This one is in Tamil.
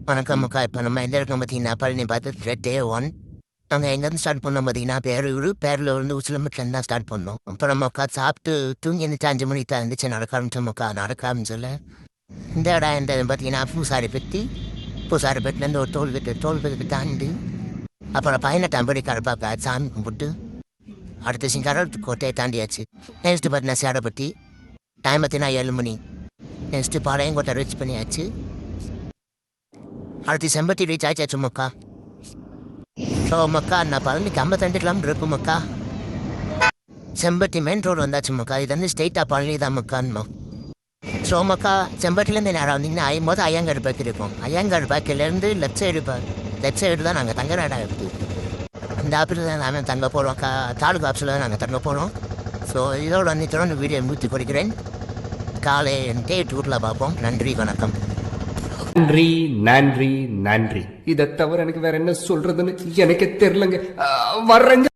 வணக்கம் அக்கா. இப்போ நம்ம எந்த இருக்கோம் பார்த்தீங்கன்னா, பழனி பார்த்து டே 1. நாங்கள் எங்கேருந்து ஸ்டார்ட் பண்ணோம் பார்த்தீங்கன்னா, பேரூர். பேரில் வந்து உசிலம்பட்டிலேருந்து தான் ஸ்டார்ட் பண்ணோம். அப்புறம் நம்ம உட்கா சாப்பிட்டு தூங்கி எழுந்துச்சு 5 மணிக்கு தான் இருந்துச்சு. நடக்க ஆரம்பிச்சோம் அக்கா. நடக்க ஆரம்பிச்சல இந்த இடம் எந்த பார்த்தீங்கன்னா, பூசாரிப்பேட்டிலேருந்து ஒரு தோல்வெட்டு தாண்டி அப்புறம் 18 படி கரப்பாக்கா சாமி கும்பிட்டு அடுத்த சிங்காரம் கோட்டையை தாண்டியாச்சு. நெக்ஸ்ட்டு பார்த்தீங்கன்னா சேடப்பட்டி. டைம் பார்த்தீங்கன்னா 7 மணி. நெக்ஸ்ட்டு பாளையங்கோட்டை ரீச் பண்ணியாச்சு. அடுத்து செம்பட்டி ரீச் ஆயிடுச்சு மக்கா. ஸோ மக்கா நான் பழனிக்கு 52 கிலோமீட்டர் இருக்கும் மக்கா. செம்பட்டி மெயின் ரோடு வந்தாச்சு மக்கா. இது வந்து ஸ்ட்ரெயிட்டாக பழனி தான் மக்கான்னு. ஸோ மக்கா செம்பட்டிலேருந்து நேரம் வந்தீங்கன்னா ஐயங்காடு பேக்கரி இருக்கும். ஐயங்காடு பேக்கரிலேருந்து லெஃப்ட் சைடு தான் நாங்கள் தங்க இடம் இருக்குது. இந்த ஆப்பில் தான் நாங்கள் தங்க போகிறோம். தாலுகா ஆஃபீஸில் தான் நாங்கள் தங்க போகிறோம். ஸோ இதோட வந்து தொடர்ந்து வீடியோ முடித்து கொடுக்கிறேன். காலை டே டூரில் பார்ப்போம். நன்றி, வணக்கம். நன்றி நன்றி நன்றி. இதை தவிர எனக்கு வேற என்ன சொல்றதுன்னு எனக்கு தெரியலங்க. வர்றேங்க.